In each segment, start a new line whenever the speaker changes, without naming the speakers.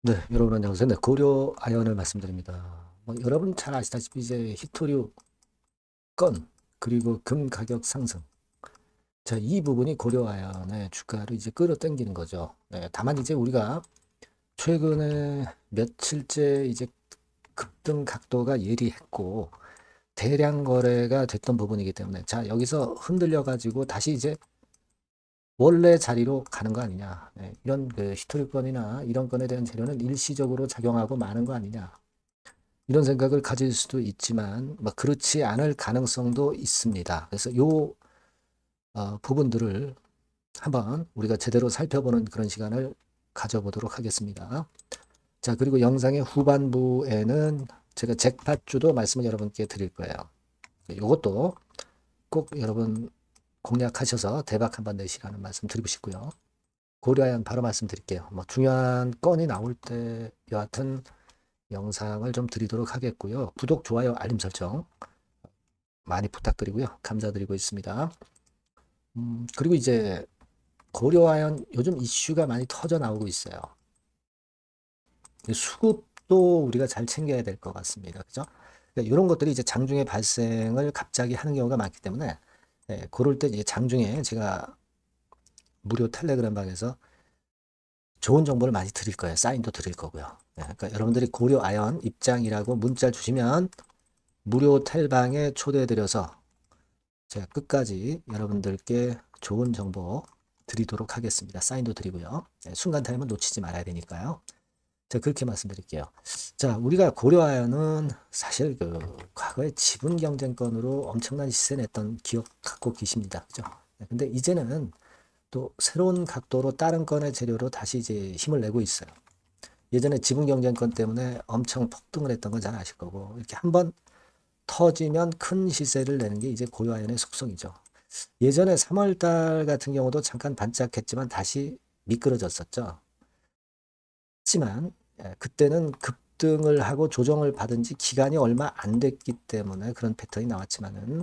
네, 여러분 안녕하세요. 네, 고려 아연을 말씀드립니다. 여러분 잘 아시다시피 이제 히토류 건 그리고 금 가격 상승. 자, 이 부분이 고려 아연의 주가를 이제 끌어당기는 거죠. 네, 다만 이제 우리가 최근에 며칠째 이제 급등 각도가 예리했고 대량 거래가 됐던 부분이기 때문에 자, 여기서 흔들려 가지고 다시 이제 원래 자리로 가는 거 아니냐. 네, 이런 그 히토류 건이나 이런 건에 대한 재료는 일시적으로 작용하고 마는 거 아니냐. 이런 생각을 가질 수도 있지만 뭐 그렇지 않을 가능성도 있습니다. 그래서 요 부분들을 한번 우리가 제대로 살펴보는 그런 시간을 가져보도록 하겠습니다. 자, 그리고 영상의 후반부에는 제가 잭팟주도 말씀을 여러분께 드릴 거예요. 이것도 꼭 여러분 공략하셔서 대박 한번 내시라는 말씀 드리고 싶고요. 고려한 바로 말씀드릴게요. 뭐 중요한 건이 나올 때 여하튼 영상을 좀 드리도록 하겠고요. 구독, 좋아요, 알림 설정 많이 부탁드리고요. 감사드리고 있습니다. 그리고 이제 고려아연 요즘 이슈가 많이 터져 나오고 있어요. 수급도 우리가 잘 챙겨야 될 것 같습니다. 그죠? 그러니까 이런 것들이 이제 장중에 발생을 갑자기 하는 경우가 많기 때문에 그럴 때 이제 장중에 제가 무료 텔레그램 방에서 좋은 정보를 많이 드릴 거예요. 사인도 드릴 거고요. 그러니까 여러분들이 고려아연 입장이라고 문자 주시면 무료 텔방에 초대해드려서 제가 끝까지 여러분들께 좋은 정보 드리도록 하겠습니다. 사인도 드리고요. 순간 타임은 놓치지 말아야 되니까요. 제가 그렇게 말씀드릴게요. 자, 우리가 고려아연은 사실 그 과거에 지분 경쟁권으로 엄청난 시세 냈던 기억 갖고 계십니다. 그죠? 근데 이제는 또 새로운 각도로 다른 건의 재료로 다시 이제 힘을 내고 있어요. 예전에 지분 경쟁권 때문에 엄청 폭등을 했던 건 잘 아실 거고 이렇게 한번 터지면 큰 시세를 내는 게 이제 고려아연의 속성이죠. 예전에 3월 달 같은 경우도 잠깐 반짝했지만 다시 미끄러졌었죠. 하지만 그때는 급등을 하고 조정을 받은 지 기간이 얼마 안 됐기 때문에 그런 패턴이 나왔지만은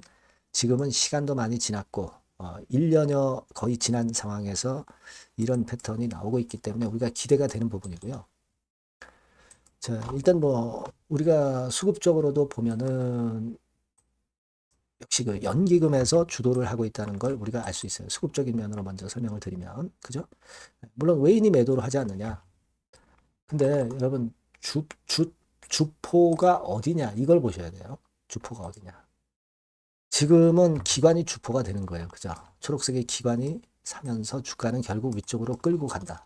지금은 시간도 많이 지났고 1년여 거의 지난 상황에서 이런 패턴이 나오고 있기 때문에 우리가 기대가 되는 부분이고요. 자, 일단 뭐 우리가 수급적으로도 보면은 역시 그 연기금에서 주도를 하고 있다는 걸 우리가 알 수 있어요. 수급적인 면으로 먼저 설명을 드리면, 그죠? 물론 외인이 매도를 하지 않느냐. 근데 여러분 주포가 어디냐 이걸 보셔야 돼요. 주포가 어디냐. 지금은 기관이 주포가 되는 거예요. 그죠? 초록색의 기관이 사면서 주가는 결국 위쪽으로 끌고 간다.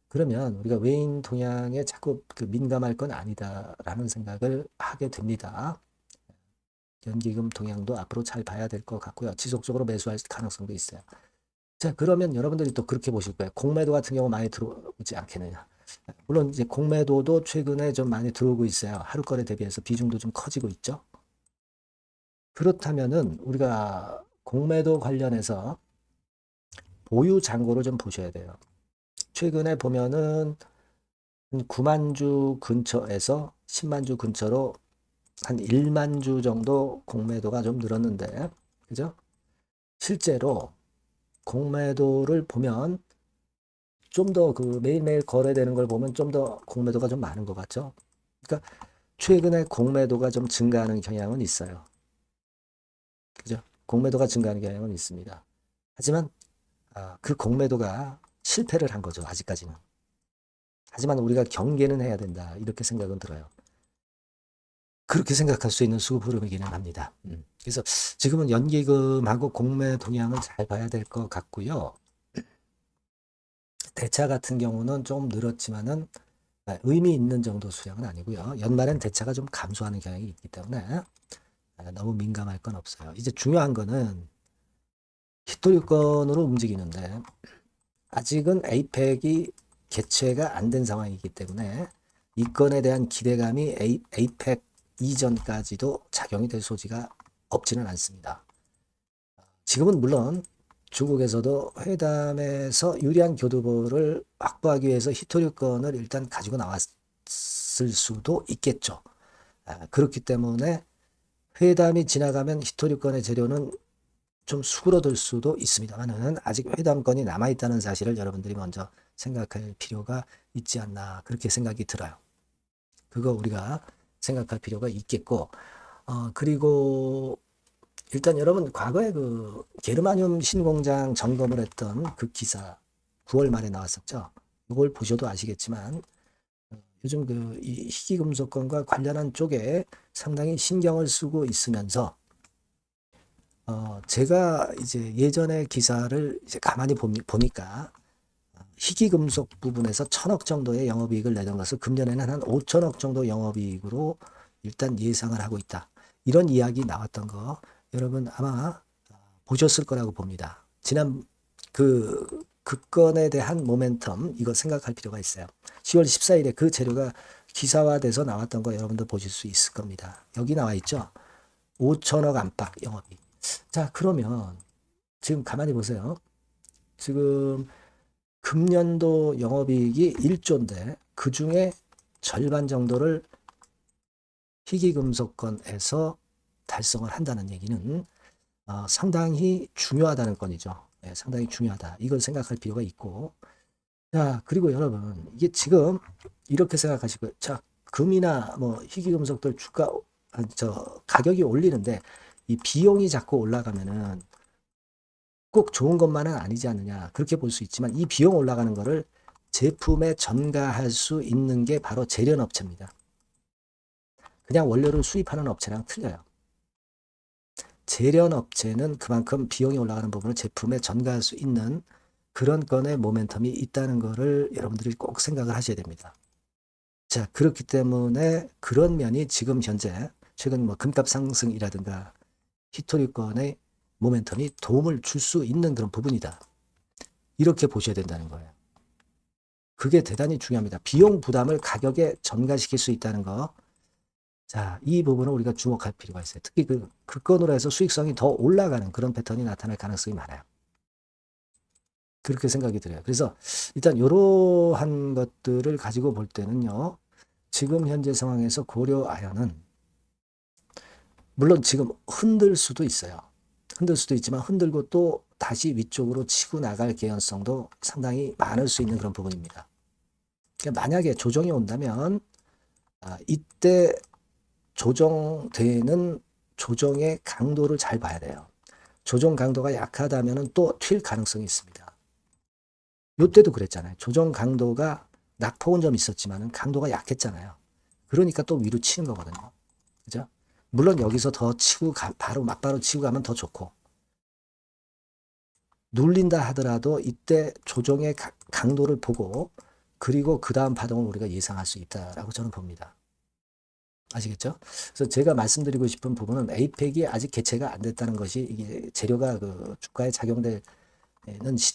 그러면 우리가 외인 동향에 자꾸 그 민감할 건 아니다라는 생각을 하게 됩니다. 연기금 동향도 앞으로 잘 봐야 될 것 같고요. 지속적으로 매수할 가능성도 있어요. 자, 그러면 여러분들이 또 그렇게 보실 거예요. 공매도 같은 경우 많이 들어오지 않겠느냐. 물론 이제 공매도도 최근에 좀 많이 들어오고 있어요. 하루 거래 대비해서 비중도 좀 커지고 있죠. 그렇다면은 우리가 공매도 관련해서 보유 잔고를 좀 보셔야 돼요. 최근에 보면은 9만 주 근처에서 10만 주 근처로 한 1만 주 정도 공매도가 좀 늘었는데, 그죠? 실제로 공매도를 보면 좀 더 그 매일매일 거래되는 걸 보면 좀 더 공매도가 좀 많은 것 같죠? 그러니까 최근에 공매도가 좀 증가하는 경향은 있어요. 그죠? 공매도가 증가하는 경향은 있습니다. 하지만 그 공매도가 실패를 한 거죠. 아직까지는. 하지만 우리가 경계는 해야 된다. 이렇게 생각은 들어요. 그렇게 생각할 수 있는 수급 흐름이기는 합니다. 그래서 지금은 연기금하고 공매 동향을 잘 봐야 될 것 같고요. 대차 같은 경우는 좀 늘었지만은 의미 있는 정도 수량은 아니고요. 연말엔 대차가 좀 감소하는 경향이 있기 때문에 너무 민감할 건 없어요. 이제 중요한 거는 히토류권으로 움직이는데 아직은 에이펙이 개최가 안 된 상황이기 때문에 이 건에 대한 기대감이 에이펙 이전까지도 작용이 될 소지가 없지는 않습니다. 지금은 물론 중국에서도 회담에서 유리한 교두보를 확보하기 위해서 히토류권을 일단 가지고 나왔을 수도 있겠죠. 그렇기 때문에 회담이 지나가면 히토류권의 재료는 좀 수그러들 수도 있습니다만은 아직 회담권이 남아있다는 사실을 여러분들이 먼저 생각할 필요가 있지 않나 그렇게 생각이 들어요. 그거 우리가 생각할 필요가 있겠고 그리고 일단 여러분 과거에 그 게르마늄 신공장 점검을 했던 그 기사 9월 말에 나왔었죠. 이걸 보셔도 아시겠지만 요즘 그 이 희귀금속권과 관련한 쪽에 상당히 신경을 쓰고 있으면서 제가 이제 예전에 기사를 이제 가만히 보니까 희귀금속 부분에서 1,000억 정도의 영업이익을 내던 것을 금년에는 한 5천억 정도 영업이익으로 일단 예상을 하고 있다. 이런 이야기 나왔던 거 여러분 아마 보셨을 거라고 봅니다. 지난 그 건에 대한 모멘텀 이거 생각할 필요가 있어요. 10월 14일에 그 재료가 기사화돼서 나왔던 거 여러분들 보실 수 있을 겁니다. 여기 나와 있죠. 5천억 안팎 영업이익. 자, 그러면 지금 가만히 보세요. 지금 금년도 영업이익이 1조인데 그 중에 절반 정도를 희귀금속권에서 달성을 한다는 얘기는 상당히 중요하다는 건이죠. 네, 상당히 중요하다. 이걸 생각할 필요가 있고 자 그리고 여러분 이게 지금 이렇게 생각하시고 자 금이나 뭐 희귀금속들 주가 가격이 올리는데 이 비용이 자꾸 올라가면은 꼭 좋은 것만은 아니지 않느냐 그렇게 볼 수 있지만 이 비용 올라가는 거를 제품에 전가할 수 있는 게 바로 제련업체입니다. 그냥 원료를 수입하는 업체랑 틀려요. 제련업체는 그만큼 비용이 올라가는 부분을 제품에 전가할 수 있는 그런 건의 모멘텀이 있다는 거를 여러분들이 꼭 생각을 하셔야 됩니다. 자, 그렇기 때문에 그런 면이 지금 현재 최근 뭐 금값 상승이라든가 히토리건의 모멘텀이 도움을 줄 수 있는 그런 부분이다. 이렇게 보셔야 된다는 거예요. 그게 대단히 중요합니다. 비용 부담을 가격에 전가시킬 수 있다는 거. 자, 이 부분을 우리가 주목할 필요가 있어요. 특히 그 건으로 해서 수익성이 더 올라가는 그런 패턴이 나타날 가능성이 많아요. 그렇게 생각이 들어요. 그래서 일단 이러한 것들을 가지고 볼 때는요. 지금 현재 상황에서 고려아연은 물론 지금 흔들 수도 있어요. 흔들 수도 있지만 흔들고 또 다시 위쪽으로 치고 나갈 개연성도 상당히 많을 수 있는 그런 부분입니다. 그러니까 만약에 조정이 온다면 이때 조정되는 조정의 강도를 잘 봐야 돼요. 조정 강도가 약하다면 또 튈 가능성이 있습니다. 이때도 그랬잖아요. 조정 강도가 낙폭은 좀 있었지만 강도가 약했잖아요. 그러니까 또 위로 치는 거거든요. 그죠? 물론 여기서 더 치고 바로 막바로 치고 가면 더 좋고 눌린다 하더라도 이때 조정의 강도를 보고 그리고 그 다음 파동을 우리가 예상할 수 있다라고 저는 봅니다. 아시겠죠? 그래서 제가 말씀드리고 싶은 부분은 에이펙이 아직 개최가 안 됐다는 것이 이게 재료가 그 주가에 작용되는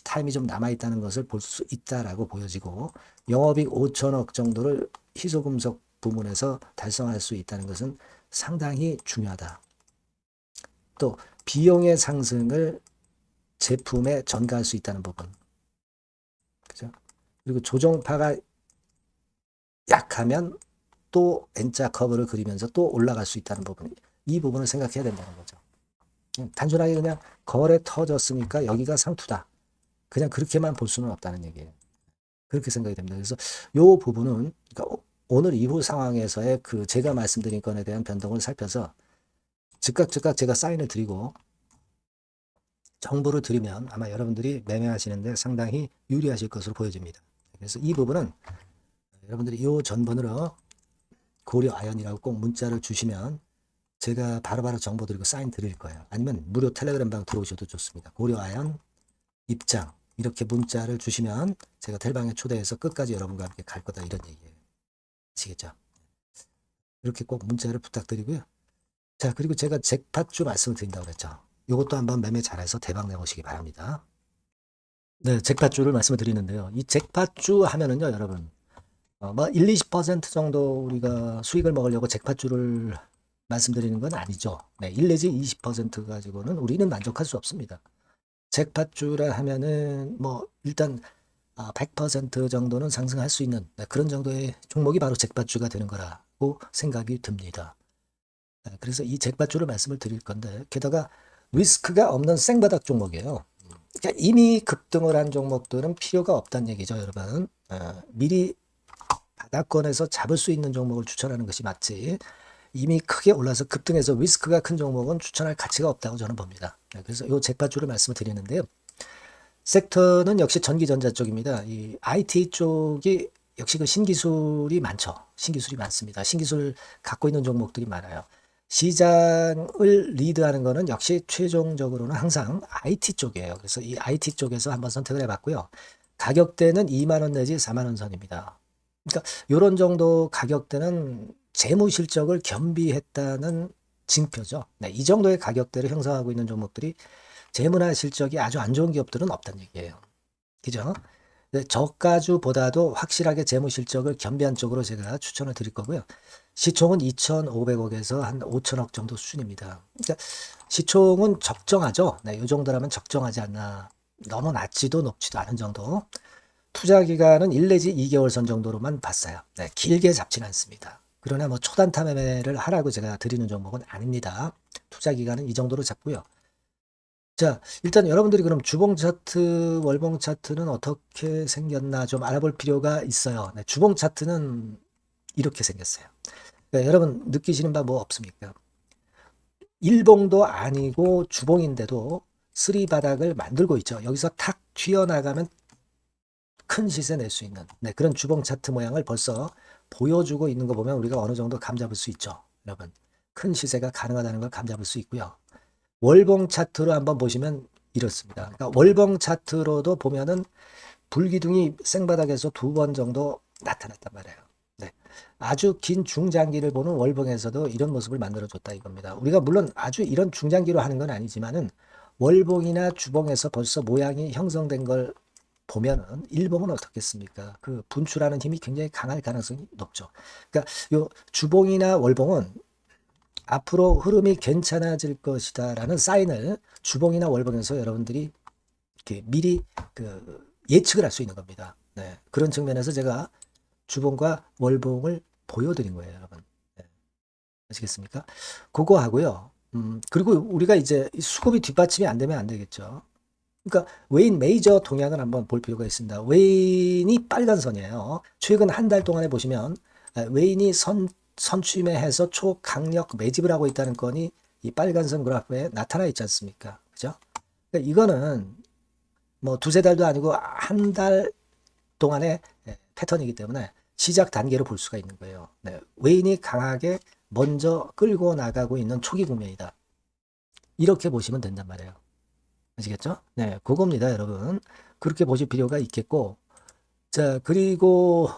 타임이 좀 남아 있다는 것을 볼 수 있다라고 보여지고 영업이익 5천억 정도를 희소금속 부문에서 달성할 수 있다는 것은 상당히 중요하다. 또 비용의 상승을 제품에 전가할 수 있다는 부분. 그죠? 그리고 조정파가 약하면 또 N자 커브를 그리면서 또 올라갈 수 있다는 부분. 이 부분을 생각해야 된다는 거죠. 단순하게 그냥 거래 터졌으니까 여기가 상투다. 그냥 그렇게만 볼 수는 없다는 얘기예요. 그렇게 생각이 됩니다. 그래서 이 부분은 그러니까 오늘 이후 상황에서의 그 제가 말씀드린 건에 대한 변동을 살펴서 즉각 제가 사인을 드리고 정보를 드리면 아마 여러분들이 매매하시는데 상당히 유리하실 것으로 보여집니다. 그래서 이 부분은 여러분들이 이 전번으로 고려아연이라고 꼭 문자를 주시면 제가 바로바로 정보 드리고 사인 드릴 거예요. 아니면 무료 텔레그램방 들어오셔도 좋습니다. 고려아연 입장 이렇게 문자를 주시면 제가 텔방에 초대해서 끝까지 여러분과 함께 갈 거다 이런 얘기예요. 아시겠죠? 이렇게 꼭 문자를 부탁드리고요. 자 그리고 제가 잭팟주 말씀을 드린다고 그랬죠. 이것도 한번 매매 잘해서 대박 내보시기 바랍니다. 네, 잭팟주를 말씀을 드리는데요. 이 잭팟주 하면은요, 여러분, 뭐 1, 20% 정도 우리가 수익을 먹으려고 잭팟주를 말씀드리는 건 아니죠. 네, 1 내지 20% 가지고는 우리는 만족할 수 없습니다. 잭팟주라 하면은 뭐 일단 100% 정도는 상승할 수 있는 그런 정도의 종목이 바로 잭팟주가 되는 거라고 생각이 듭니다. 그래서 이 잭팟주를 말씀을 드릴 건데 게다가 리스크가 없는 생바닥 종목이에요. 그러니까 이미 급등을 한 종목들은 필요가 없다는 얘기죠, 여러분. 미리 바닥권에서 잡을 수 있는 종목을 추천하는 것이 맞지. 이미 크게 올라서 급등해서 리스크가 큰 종목은 추천할 가치가 없다고 저는 봅니다. 그래서 이 잭팟줄을 말씀을 드리는데요. 섹터는 역시 전기전자 쪽입니다. 이 IT 쪽이 역시 그 신기술이 많죠. 신기술이 많습니다. 신기술 갖고 있는 종목들이 많아요. 시장을 리드하는 거는 역시 최종적으로는 항상 IT 쪽이에요. 그래서 이 IT 쪽에서 한번 선택을 해봤고요. 가격대는 2만 원 내지 4만 원 선입니다. 그러니까 이런 정도 가격대는 재무 실적을 겸비했다는 징표죠. 네, 이 정도의 가격대를 형성하고 있는 종목들이 재무나 실적이 아주 안 좋은 기업들은 없다는 얘기예요. 그죠? 네, 저가주보다도 확실하게 재무 실적을 겸비한 쪽으로 제가 추천을 드릴 거고요. 시총은 2,500억에서 한 5천억 정도 수준입니다. 그러니까 시총은 적정하죠. 네, 이 정도라면 적정하지 않나. 너무 낮지도 높지도 않은 정도. 투자 기간은 1 내지 2개월 선 정도로만 봤어요. 네, 길게 잡지는 않습니다. 그러나 뭐 초단타 매매를 하라고 제가 드리는 종목은 아닙니다. 투자 기간은 이 정도로 잡고요. 자, 일단 여러분들이 그럼 주봉 차트, 월봉 차트는 어떻게 생겼나 좀 알아볼 필요가 있어요. 네, 주봉 차트는 이렇게 생겼어요. 그러니까 여러분 느끼시는 바 뭐 없습니까? 일봉도 아니고 주봉인데도 쓰리 바닥을 만들고 있죠. 여기서 탁 튀어나가면 큰 시세 낼 수 있는 그런 주봉 차트 모양을 벌써 보여주고 있는 거 보면 우리가 어느 정도 감잡을 수 있죠. 여러분 큰 시세가 가능하다는 걸 감잡을 수 있고요. 월봉 차트로 한번 보시면 이렇습니다. 그러니까 월봉 차트로도 보면은 불기둥이 생바닥에서 2번 정도 나타났단 말이에요. 네. 아주 긴 중장기를 보는 월봉에서도 이런 모습을 만들어줬다 이겁니다. 우리가 물론 아주 이런 중장기로 하는 건 아니지만은 월봉이나 주봉에서 벌써 모양이 형성된 걸 보면은 일봉은 어떻겠습니까? 그 분출하는 힘이 굉장히 강할 가능성이 높죠. 그러니까 요 주봉이나 월봉은 앞으로 흐름이 괜찮아질 것이다라는 사인을 주봉이나 월봉에서 여러분들이 이렇게 미리 그 예측을 할 수 있는 겁니다. 네. 그런 측면에서 제가 주봉과 월봉을 보여드린 거예요, 여러분. 네. 아시겠습니까? 그거 하고요. 그리고 우리가 이제 수급이 뒷받침이 안 되면 안 되겠죠. 그러니까 웨인 메이저 동향을 한번 볼 필요가 있습니다. 웨인이 빨간 선이에요. 최근 한 달 동안에 보시면 웨인이 선취매해서 초강력 매집을 하고 있다는 건이 이 빨간 선 그래프에 나타나 있지 않습니까? 그죠? 그러니까 이거는 뭐 두세 달도 아니고 한 달 동안의 패턴이기 때문에 시작 단계로 볼 수가 있는 거예요. 네. 웨인이 강하게 먼저 끌고 나가고 있는 초기 국면이다. 이렇게 보시면 된단 말이에요. 아시겠죠? 네, 그겁니다, 여러분. 그렇게 보실 필요가 있겠고, 자, 그리고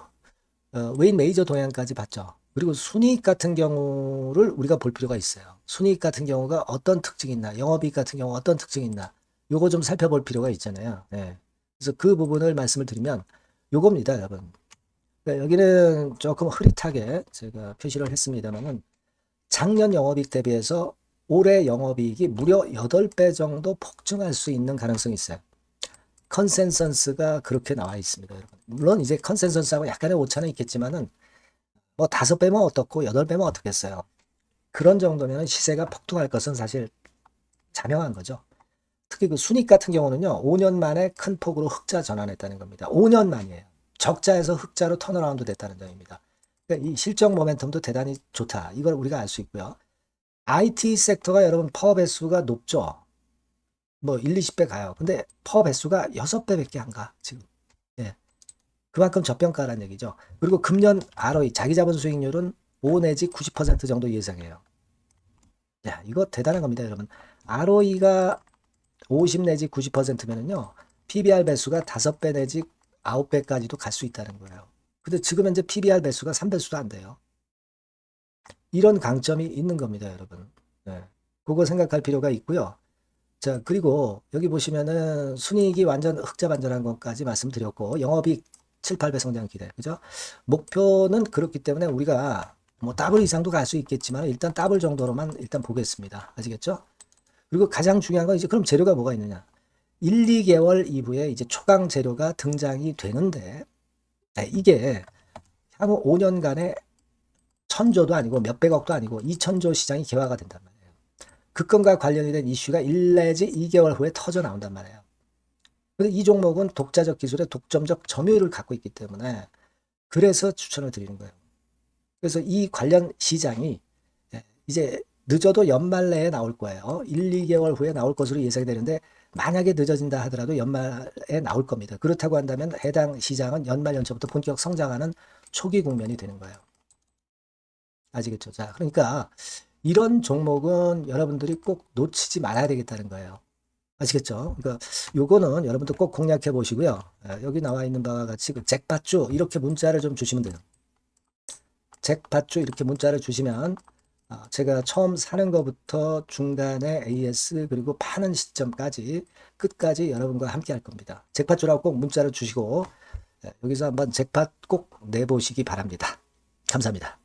웨인 메이저 동향까지 봤죠. 그리고 순이익 같은 경우를 우리가 볼 필요가 있어요. 순이익 같은 경우가 어떤 특징이 있나, 영업이익 같은 경우 어떤 특징이 있나, 요거 좀 살펴볼 필요가 있잖아요. 네. 그래서 그 부분을 말씀을 드리면 요겁니다, 여러분. 그러니까 여기는 조금 흐릿하게 제가 표시를 했습니다만은 작년 영업이익 대비해서 올해 영업이익이 무려 8배 정도 폭증할 수 있는 가능성이 있어요. 컨센서스가 그렇게 나와 있습니다, 여러분. 물론 이제 컨센서스하고 약간의 오차는 있겠지만은 뭐 5배면 어떻고 8배면 어떻겠어요. 그런 정도면 시세가 폭등할 것은 사실 자명한 거죠. 특히 그 순익 같은 경우는요, 5년 만에 큰 폭으로 흑자 전환했다는 겁니다. 5년 만이에요. 적자에서 흑자로 턴어라운드 됐다는 점입니다. 그러니까 이 실적 모멘텀도 대단히 좋다. 이걸 우리가 알 수 있고요. IT 섹터가 여러분 파워 배수가 높죠. 뭐 1, 20배 가요. 근데 파워 배수가 6배밖에 안 가, 지금. 예. 그만큼 저평가라는 얘기죠. 그리고 금년 ROE, 자기 자본 수익률은 5 내지 90% 정도 예상해요. 야, 이거 대단한 겁니다, 여러분. ROE가 50 내지 90%면은요, PBR 배수가 5배 내지 9배까지도 갈 수 있다는 거예요. 근데 지금 현재 PBR 배수가 3배수도 안 돼요. 이런 강점이 있는 겁니다, 여러분. 네. 그거 생각할 필요가 있고요. 자, 그리고 여기 보시면은 순이익이 완전 흑자 반전한 것까지 말씀드렸고, 영업이익 7, 8배 성장 기대. 그죠? 목표는 그렇기 때문에 우리가 뭐 더블 이상도 갈 수 있겠지만 일단 더블 정도로만 일단 보겠습니다. 아시겠죠? 그리고 가장 중요한 건 이제 그럼 재료가 뭐가 있느냐? 1, 2개월 이후에 이제 초강 재료가 등장이 되는데, 네, 이게 향후 5년간의 천조도 아니고 몇백억도 아니고 2천조 시장이 개화가 된단 말이에요. 그 건과 관련이 된 이슈가 1 내지 2개월 후에 터져 나온단 말이에요. 근데 이 종목은 독자적 기술의 독점적 점유율을 갖고 있기 때문에 그래서 추천을 드리는 거예요. 그래서 이 관련 시장이 이제 늦어도 연말 내에 나올 거예요. 1, 2개월 후에 나올 것으로 예상이 되는데 만약에 늦어진다 하더라도 연말에 나올 겁니다. 그렇다고 한다면 해당 시장은 연말 연초부터 본격 성장하는 초기 국면이 되는 거예요. 아시겠죠? 자, 그러니까 이런 종목은 여러분들이 꼭 놓치지 말아야 되겠다는 거예요. 아시겠죠? 그러니까 요거는 여러분들 꼭 공략해 보시고요. 여기 나와 있는 바와 같이 그 잭팟주 이렇게 문자를 좀 주시면 돼요. 잭팟주 이렇게 문자를 주시면 제가 처음 사는 것부터 중간에 AS 그리고 파는 시점까지 끝까지 여러분과 함께 할 겁니다. 잭팟주라고 꼭 문자를 주시고 여기서 한번 잭팟 꼭 내보시기 바랍니다. 감사합니다.